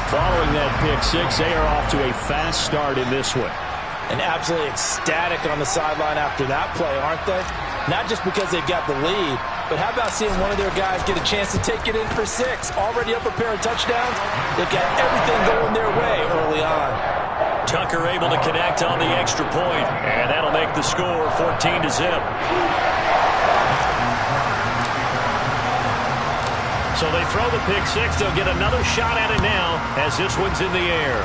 Following that pick six, they are off to a fast start in this one. And absolutely ecstatic on the sideline after that play, aren't they? Not just because they've got the lead, but how about seeing one of their guys get a chance to take it in for 6? Already up a pair of touchdowns. They've got everything going their way early on. Tucker able to connect on the extra point, and that'll make the score 14-0. So they throw the pick six. They'll get another shot at it now as this one's in the air.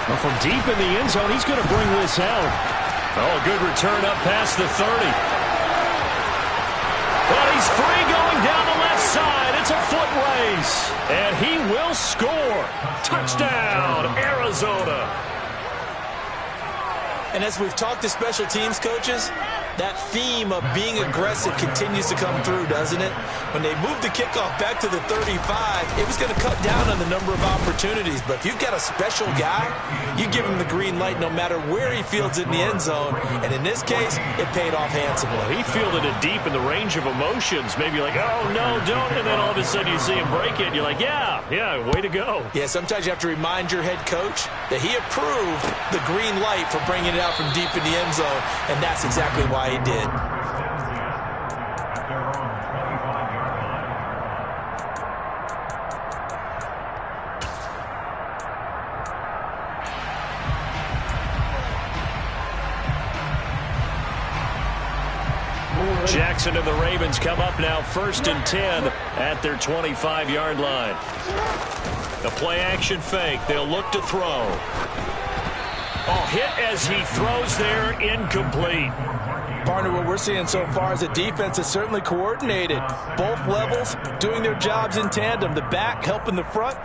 Well, from deep in the end zone, he's going to bring this out. Oh, a good return up past the 30. But he's free going down the left side. It's a foot race. And he will score. Touchdown, Arizona. And as we've talked to special teams coaches, that theme of being aggressive continues to come through, doesn't it? When they moved the kickoff back to the 35, it was going to cut down on the number of opportunities. But if you've got a special guy, you give him the green light no matter where he fields it in the end zone. And in this case, it paid off handsomely. He fielded it deep in the range of emotions. Maybe like, oh, no, don't. And then all of a sudden you see him break it. And you're like, yeah, way to go. Yeah, sometimes you have to remind your head coach that he approved the green light for bringing it out from deep in the end zone. And that's exactly why he did. Jackson and the Ravens come up now 1st and 10 at their 25-yard line. The play action fake. They'll look to throw. Oh, hit as he throws there, incomplete. Partner, what we're seeing so far is the defense is certainly coordinated. Both levels doing their jobs in tandem. The back helping the front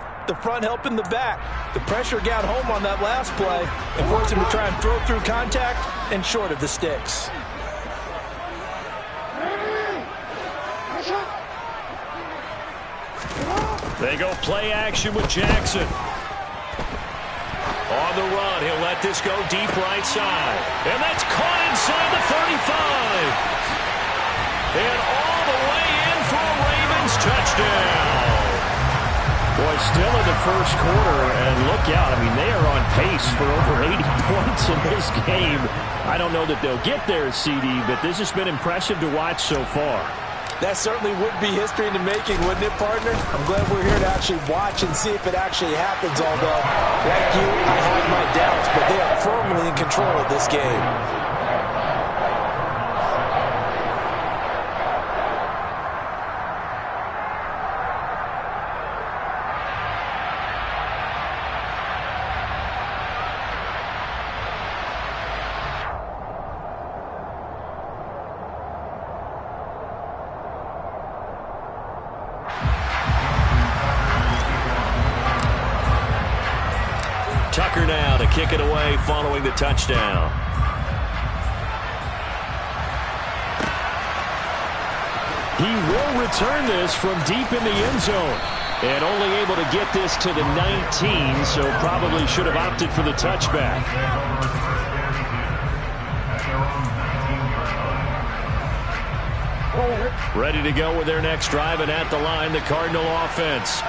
helping the back. The pressure got home on that last play and forced him to try and throw through contact and short of the sticks. They go play action with Jackson. On the run, he'll let this go deep right side. And that's caught inside the 35. And all the way in for a Ravens touchdown. Boy, still in the first quarter, and look out. I mean, they are on pace for over 80 points in this game. I don't know that they'll get there, CD, but this has been impressive to watch so far. That certainly would be history in the making, wouldn't it, partner? I'm glad we're here to actually watch and see if it actually happens, although, like you, I have my doubts, but they are firmly in control of this game. Tucker now to kick it away following the touchdown. He will return this from deep in the end zone. And only able to get this to the 19, so probably should have opted for the touchback. Ready to go with their next drive, and at the line, the Cardinal offense.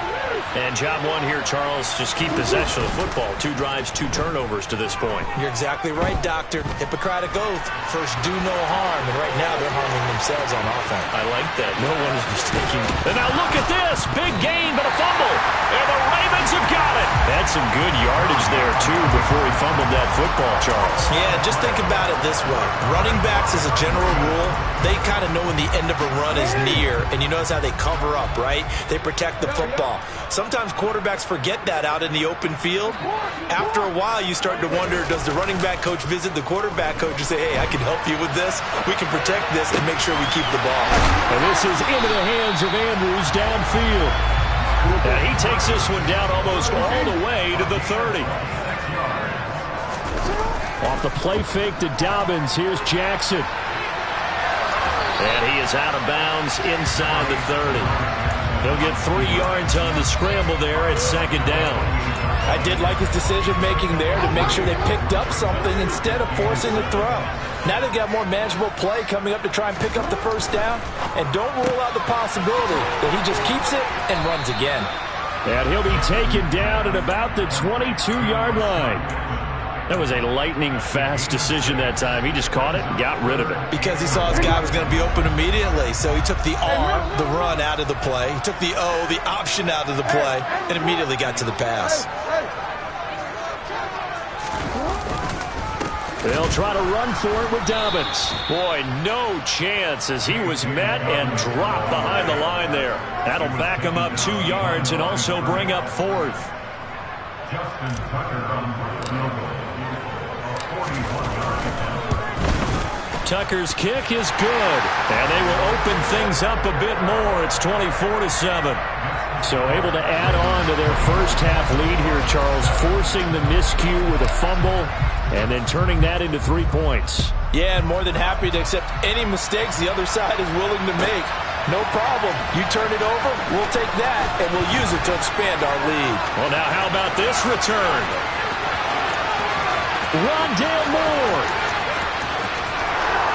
And job one here, Charles, just keep possession of the football. 2 drives, 2 turnovers to this point. You're exactly right, Doctor. Hippocratic oath. First, do no harm. And right now, they're harming themselves on offense. I like that. No one is mistaking. And now look at this. Big gain, but a fumble. And the Ravens have got it. Had some good yardage there, too, before he fumbled that football, Charles. Yeah, just think about it this way. Running backs, as a general rule, they kind of know when the end of a run is near. And you notice how they cover up, right? They protect the football. Sometimes quarterbacks forget that out in the open field. After a while, you start to wonder, does the running back coach visit the quarterback coach and say, hey, I can help you with this. We can protect this and make sure we keep the ball. And this is into the hands of Andrews downfield. And he takes this one down almost all the way to the 30. Off the play fake to Dobbins, here's Jackson. And he is out of bounds inside the 30. He'll get 3 yards on the scramble there at 2nd down. I did like his decision-making there to make sure they picked up something instead of forcing the throw. Now they've got more manageable play coming up to try and pick up the first down. And don't rule out the possibility that he just keeps it and runs again. And he'll be taken down at about the 22-yard line. That was a lightning-fast decision that time. He just caught it and got rid of it. Because he saw his guy was going to be open immediately. So he took the R, the run, out of the play. He took the O, the option, out of the play, and immediately got to the pass. They'll try to run for it with Dobbins. Boy, no chance as he was met and dropped behind the line there. That'll back him up 2 yards and also bring up 4th. Tucker's kick is good, and they will open things up a bit more. It's 24-7. So able to add on to their first half lead here, Charles, forcing the miscue with a fumble and then turning that into 3 points. Yeah, and more than happy to accept any mistakes the other side is willing to make. No problem. You turn it over, we'll take that, and we'll use it to expand our lead. Well, now how about this return? Rondale Moore.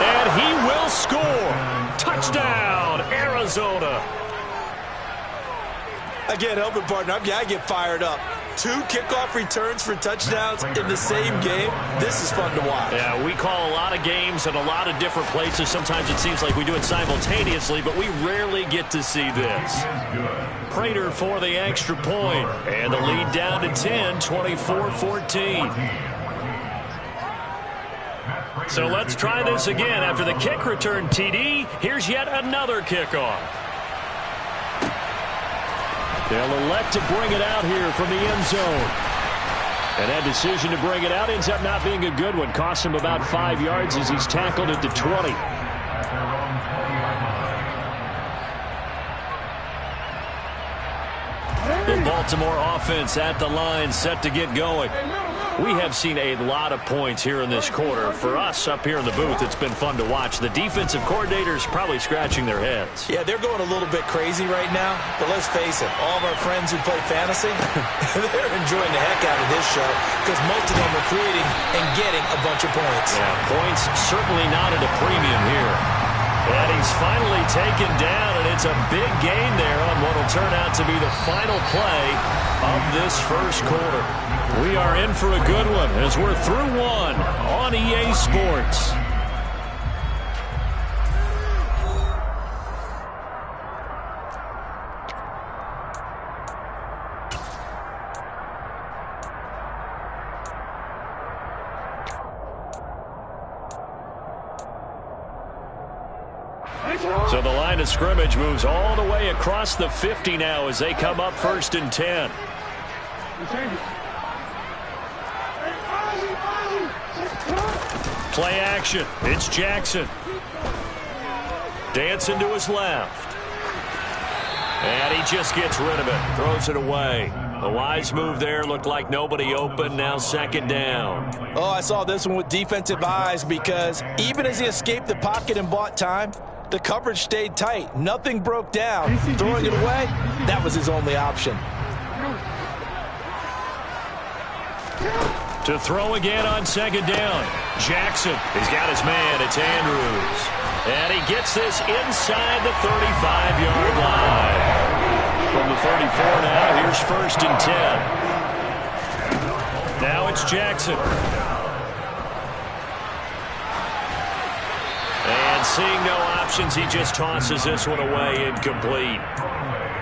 And he will score. Touchdown, Arizona. I can't help it, partner. I get fired up. 2 kickoff returns for touchdowns in the same game. This is fun to watch. Yeah, we call a lot of games in a lot of different places. Sometimes it seems like we do it simultaneously, but we rarely get to see this. Prater for the extra point, and the lead down to 10, 24-14. So let's try this again. After the kick return, TD, here's yet another kickoff. They'll elect to bring it out here from the end zone. And that decision to bring it out ends up not being a good one. Cost him about 5 yards as he's tackled at the 20. The Baltimore offense at the line, set to get going. We have seen a lot of points here in this quarter. For us up here in the booth, it's been fun to watch. The defensive coordinators probably scratching their heads. Yeah, they're going a little bit crazy right now. But let's face it, all of our friends who play fantasy, they're enjoying the heck out of this show because most of them are creating and getting a bunch of points. Yeah, points certainly not at a premium here. And he's finally taken down, and it's a big gain there on what will turn out to be the final play of this first quarter. We are in for a good one as we're through one on EA Sports. So the line of scrimmage moves all the way across the 50 now as they come up 1st and 10. Play action. It's Jackson. Dancing to his left. And he just gets rid of it. Throws it away. A wise move there. Looked like nobody open. Now 2nd down. Oh, I saw this one with defensive eyes because even as he escaped the pocket and bought time, the coverage stayed tight. Nothing broke down. Throwing it away, that was his only option. To throw again on 2nd down. Jackson, he's got his man. It's Andrews. And he gets this inside the 35-yard line. From the 34 now, here's 1st and 10. Now it's Jackson. And seeing no options, he just tosses this one away, incomplete.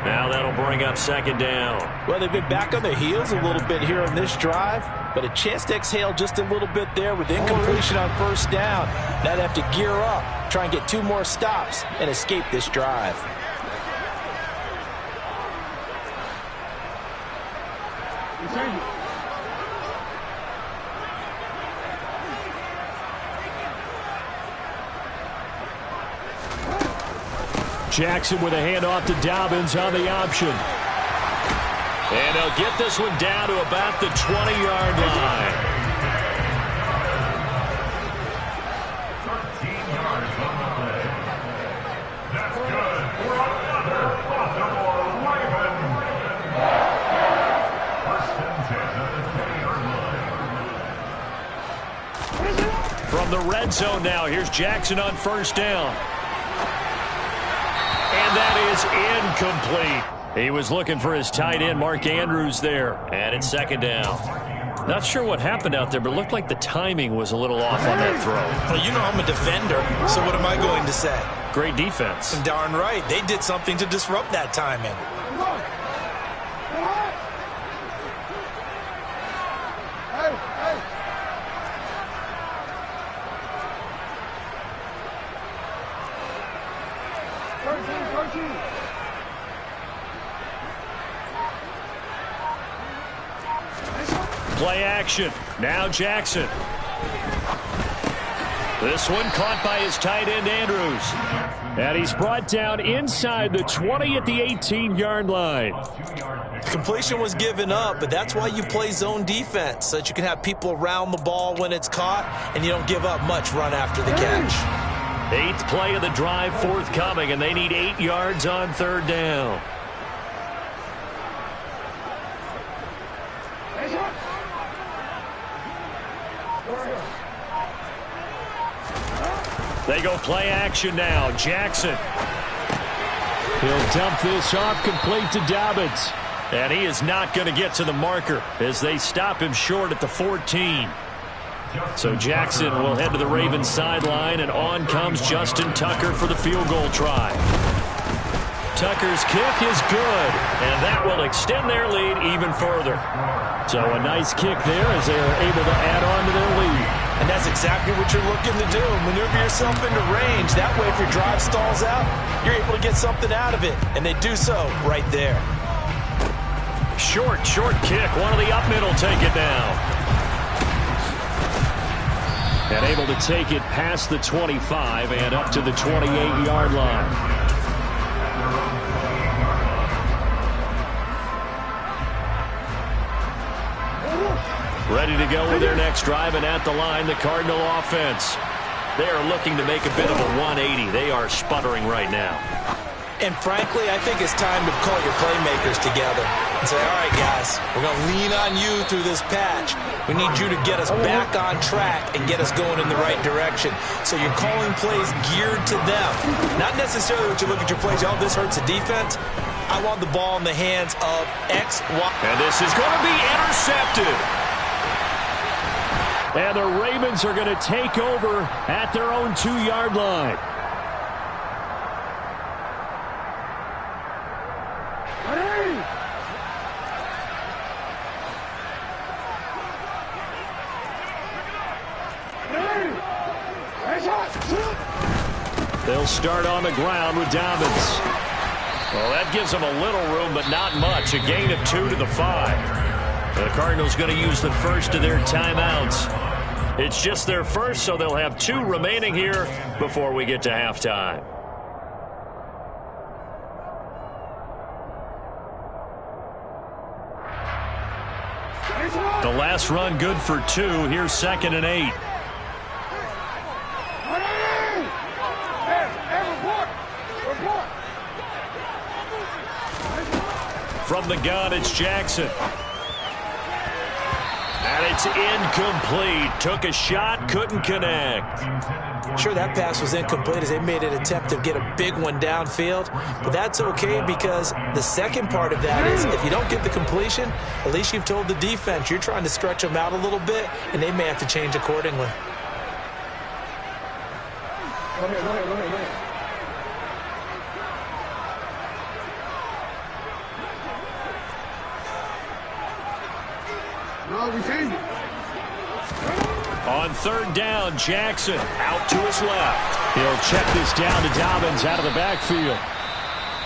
Now that'll bring up 2nd down. Well, they've been back on their heels a little bit here on this drive, but a chance to exhale just a little bit there with incompletion on 1st down. Now they have to gear up, try and get 2 more stops and escape this drive. Jackson with a handoff to Dobbins on the option. And they'll get this one down to about the 20-yard line. 13 yards on the play. That's good for another Baltimore Raven. 1st and 10. the red zone now. Here's Jackson on first down. And that is incomplete. He was looking for his tight end, Mark Andrews, there. And it's second down. Not sure what happened out there, but it looked like the timing was a little off on that throw. Well, you know I'm a defender, so what am I going to say? Great defense. Darn right. They did something to disrupt that timing. Play action. Now Jackson. This one caught by his tight end, Andrews. And he's brought down inside the 20 at the 18-yard line. Completion was given up, but that's why you play zone defense, so that you can have people around the ball when it's caught, and you don't give up much run after the catch. 8th play of the drive forthcoming, and they need 8 yards on third down. They go play action now. Jackson. He'll dump this off complete to Dobbins. And he is not going to get to the marker as they stop him short at the 14. So Jackson will head to the Ravens sideline, and on comes Justin Tucker for the field goal try. Tucker's kick is good, and that will extend their lead even further. So a nice kick there as they are able to add on to their lead. And that's exactly what you're looking to do. Maneuver yourself into range. That way, if your drive stalls out, you're able to get something out of it. And they do so right there. Short kick. One of the up middle take it now. And able to take it past the 25 and up to the 28-yard line. Ready to go with their next drive, and at the line, the Cardinal offense. They are looking to make a bit of a 180. They are sputtering right now. And frankly, I think it's time to call your playmakers together and say, all right, guys, we're going to lean on you through this patch. We need you to get us back on track and get us going in the right direction. So you're calling plays geared to them. Not necessarily what you look at your plays, oh, this hurts the defense. I want the ball in the hands of X, Y. And this is going to be intercepted. And the Ravens are going to take over at their own 2-yard line. They'll start on the ground with Dobbins. Well, that gives them a little room, but not much. A gain of 2 to the 5. The Cardinals going to use the first of their timeouts. It's just their first, so they'll have 2 remaining here before we get to halftime. The last run good for 2. Here's 2nd and 8. From the gun, it's Jackson. And it's incomplete. Took a shot, couldn't connect. Sure, that pass was incomplete as they made an attempt to get a big one downfield. But that's okay because the second part of that is if you don't get the completion, at least you've told the defense you're trying to stretch them out a little bit, and they may have to change accordingly. Go ahead. On third down, Jackson out to his left. He'll check this down to Dobbins out of the backfield.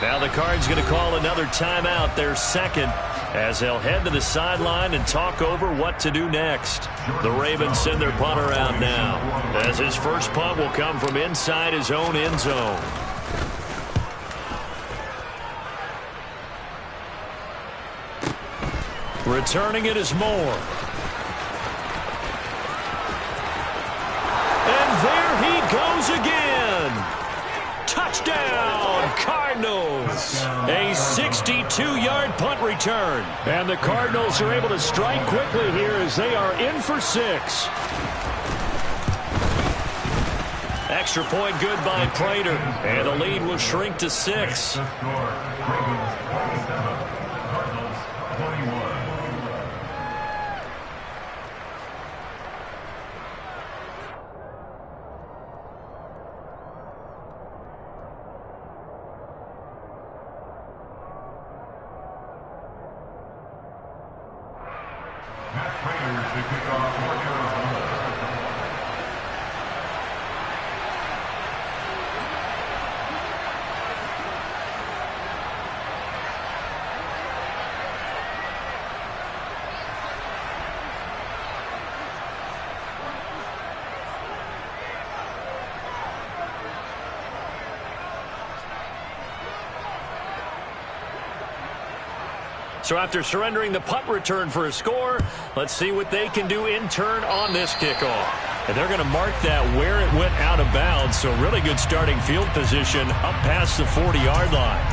Now the Cards going to call another timeout, their second, as they'll head to the sideline and talk over what to do next. The Ravens send their punter out now, as his first punt will come from inside his own end zone. Returning it is Moore. And there he goes again. Touchdown, Cardinals. A 62-yard punt return. And the Cardinals are able to strike quickly here as they are in for 6. Extra point good by Prater. And the lead will shrink to 6. The score, Ravens 27, Cardinals 21. Raiders to kick off for Arizona. So after surrendering the punt return for a score, let's see what they can do in turn on this kickoff. And they're going to mark that where it went out of bounds. So really good starting field position up past the 40-yard line.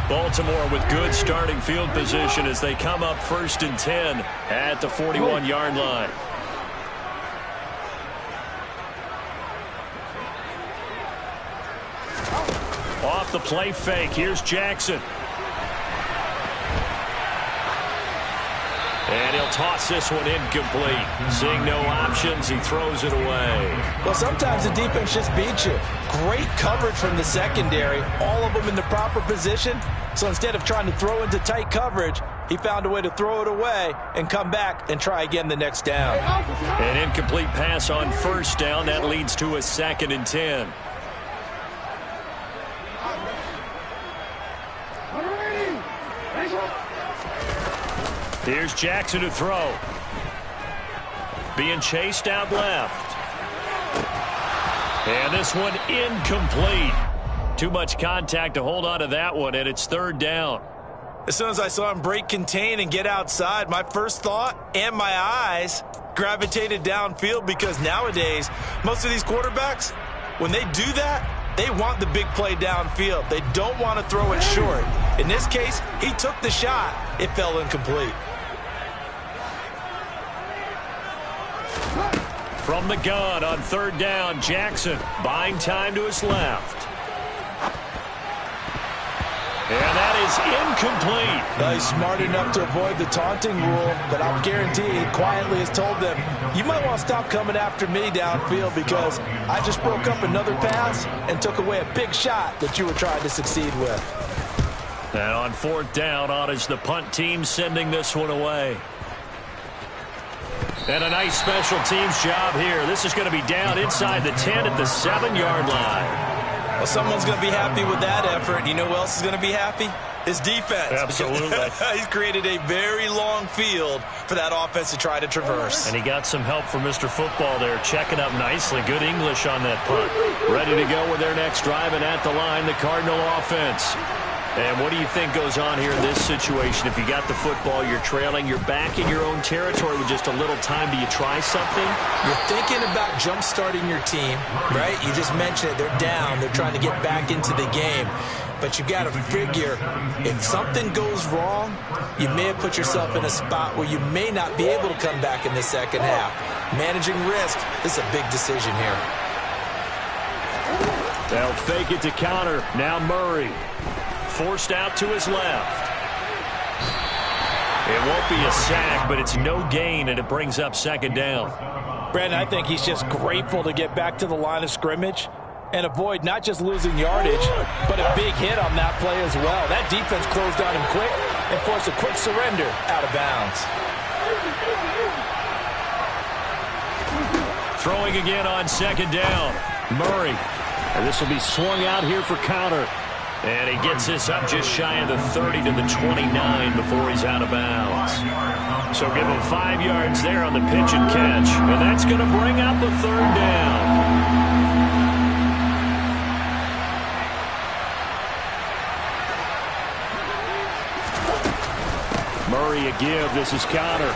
Baltimore with good starting field position as they come up 1st and 10 at the 41-yard line. Off the play fake. Here's Jackson. And he'll toss this one incomplete. Seeing no options, he throws it away. Well, sometimes the defense just beats you. Great coverage from the secondary. All of them in the proper position. So instead of trying to throw into tight coverage, he found a way to throw it away and come back and try again the next down. An incomplete pass on 1st down. That leads to a 2nd and 10. Here's Jackson to throw. Being chased out left. And this one incomplete. Too much contact to hold on to that one, and it's 3rd down. As soon as I saw him break contain and get outside, my first thought and my eyes gravitated downfield, because nowadays, most of these quarterbacks, when they do that, they want the big play downfield. They don't want to throw it short. In this case, he took the shot. It fell incomplete. From the gun on 3rd down, Jackson buying time to his left. And that is incomplete. Well, he's smart enough to avoid the taunting rule, but I'll guarantee he quietly has told them, you might want to stop coming after me downfield, because I just broke up another pass and took away a big shot that you were trying to succeed with. And on 4th down, on is the punt team sending this one away. And a nice special teams job here. This is going to be down inside the 10 at the 7-yard line. Well, someone's going to be happy with that effort. You know who else is going to be happy? His defense. Absolutely. He's created a very long field for that offense to try to traverse. And he got some help from Mr. Football there, checking up nicely. Good English on that punt. Ready to go with their next drive, and at the line, the Cardinal offense. And what do you think goes on here in this situation? If you got the football, you're trailing, you're back in your own territory with just a little time. Do you try something? You're thinking about jump-starting your team, right? You just mentioned it. They're down. They're trying to get back into the game. But you got to figure, if something goes wrong, you may have put yourself in a spot where you may not be able to come back in the second half. Managing risk, this is a big decision here. They'll fake it to counter. Now Murray. Forced out to his left. It won't be a sack, but it's no gain, and it brings up 2nd down. Brandon, I think he's just grateful to get back to the line of scrimmage and avoid not just losing yardage, but a big hit on that play as well. That defense closed on him quick and forced a quick surrender out of bounds. Throwing again on 2nd down. Murray. And this will be swung out here for counter. And he gets this up just shy of the 30 to the 29 before he's out of bounds. So give him 5 yards there on the pitch and catch. And that's going to bring up the 3rd down. Murray a give. This is counter.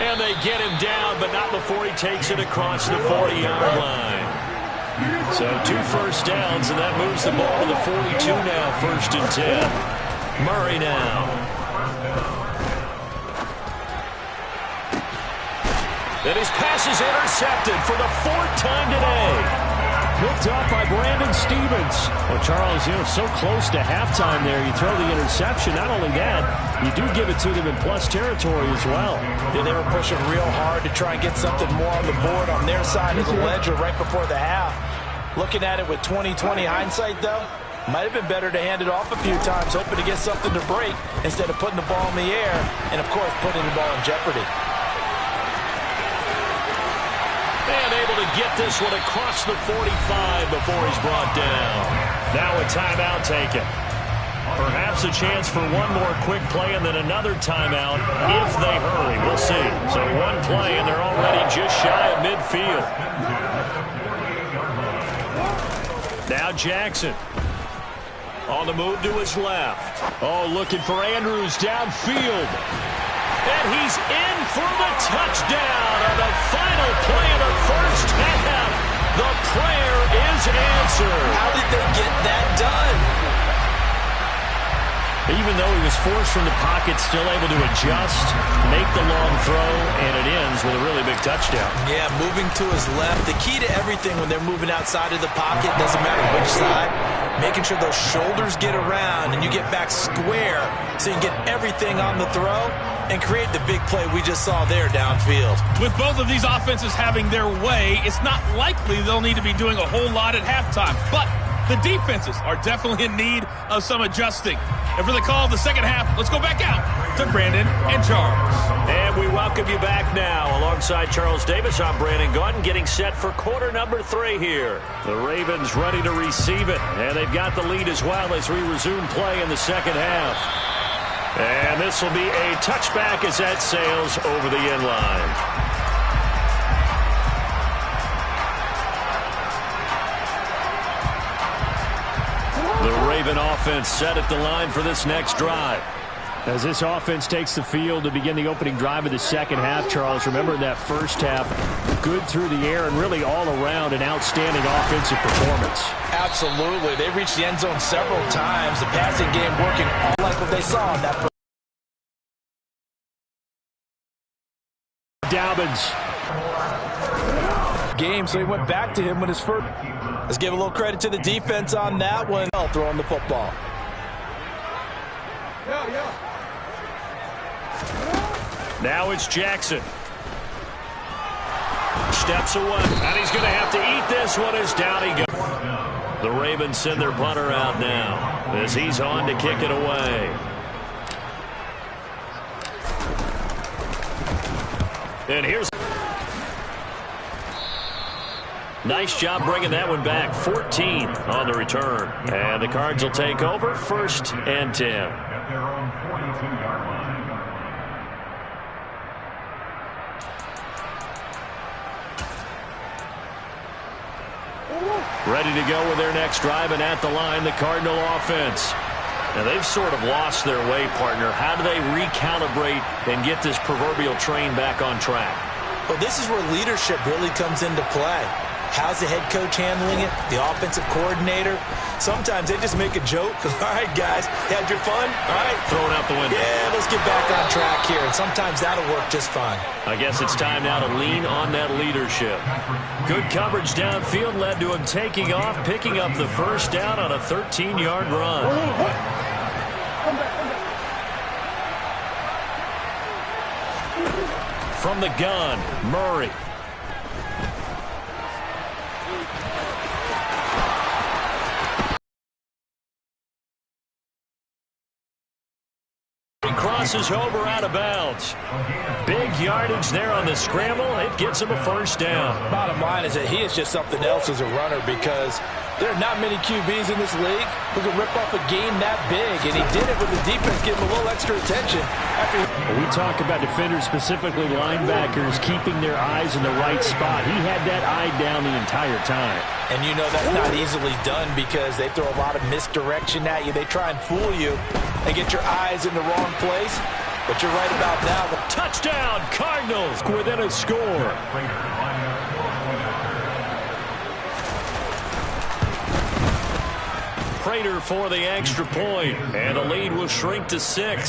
And they get him down, but not before he takes it across the 40-yard line. So 2 first downs, and that moves the ball to the 42 now, 1st and 10. Murray now. And his pass is intercepted for the 4th time today. Picked up by Brandon Stevens. Well, Charles, so close to halftime there. You throw the interception. Not only that, you do give it to them in plus territory as well. Yeah, they were pushing real hard to try and get something more on the board on their side of the ledger right before the half. Looking at it with 20/20 hindsight, though, might have been better to hand it off a few times, hoping to get something to break instead of putting the ball in the air and, of course, putting the ball in jeopardy. And able to get this one across the 45 before he's brought down. Now a timeout taken. Perhaps a chance for one more quick play and then another timeout if they hurry. We'll see. So one play and they're already just shy of midfield. Now Jackson. On the move to his left. Oh, looking for Andrews downfield. And he's in for the touchdown on the final play of the first half. The prayer is answered. How did they get that done? Even though he was forced from the pocket, still able to adjust, make the long throw, and it ends with a really big touchdown. Yeah, moving to his left. The key to everything when they're moving outside of the pocket, doesn't matter which side, making sure those shoulders get around and you get back square so you can get everything on the throw and create the big play we just saw there downfield. With both of these offenses having their way, it's not likely they'll need to be doing a whole lot at halftime. But the defenses are definitely in need of some adjusting. And for the call of the second half, let's go back out to Brandon and Charles. And we welcome you back now. Alongside Charles Davis, I'm Brandon Gaudin, getting set for quarter number 3 here. The Ravens ready to receive it, and they've got the lead as well as we resume play in the second half. And this will be a touchback as that sails over the end line. The Raven offense set at the line for this next drive. As this offense takes the field to begin the opening drive of the second half, Charles, remember that first half, good through the air and really all around an outstanding offensive performance. Absolutely. They reached the end zone several times. The passing game working all like what they saw in that first. Dobbins. Game, so he went back to him with his first. Let's give a little credit to the defense on that one. Throwing the football. Now it's Jackson. Steps away, and he's going to have to eat this one as down he goes. The Ravens send their punter out now as he's on to kick it away. And here's... Nice job bringing that one back. 14 on the return. And the Cards will take over 1st and 10. At their own 42-yard line. Ready to go with their next drive, and at the line, the Cardinal offense. Now, they've sort of lost their way, partner. How do they recalibrate and get this proverbial train back on track? Well, this is where leadership really comes into play. How's the head coach handling it? The offensive coordinator? Sometimes they just make a joke. All right, guys, had your fun? All right. Throw it out the window. Yeah, let's get back on track here. And sometimes that'll work just fine. I guess it's time now to lean on that leadership. Good coverage downfield led to him taking off, picking up the first down on a 13-yard run. From the gun, Murray. Crosses over out of bounds. Big yardage there on the scramble. It gets him a first down. Bottom line is that he is just something else as a runner because there are not many QBs in this league who can rip off a game that big, and he did it with the defense giving him a little extra attention. We talk about defenders, specifically linebackers, keeping their eyes in the right spot. He had that eye down the entire time. And you know that's not easily done because they throw a lot of misdirection at you. They try and fool you and get your eyes in the wrong place. But you're right about now. Touchdown, Cardinals within a score. Prater for the extra point, and the lead will shrink to 6.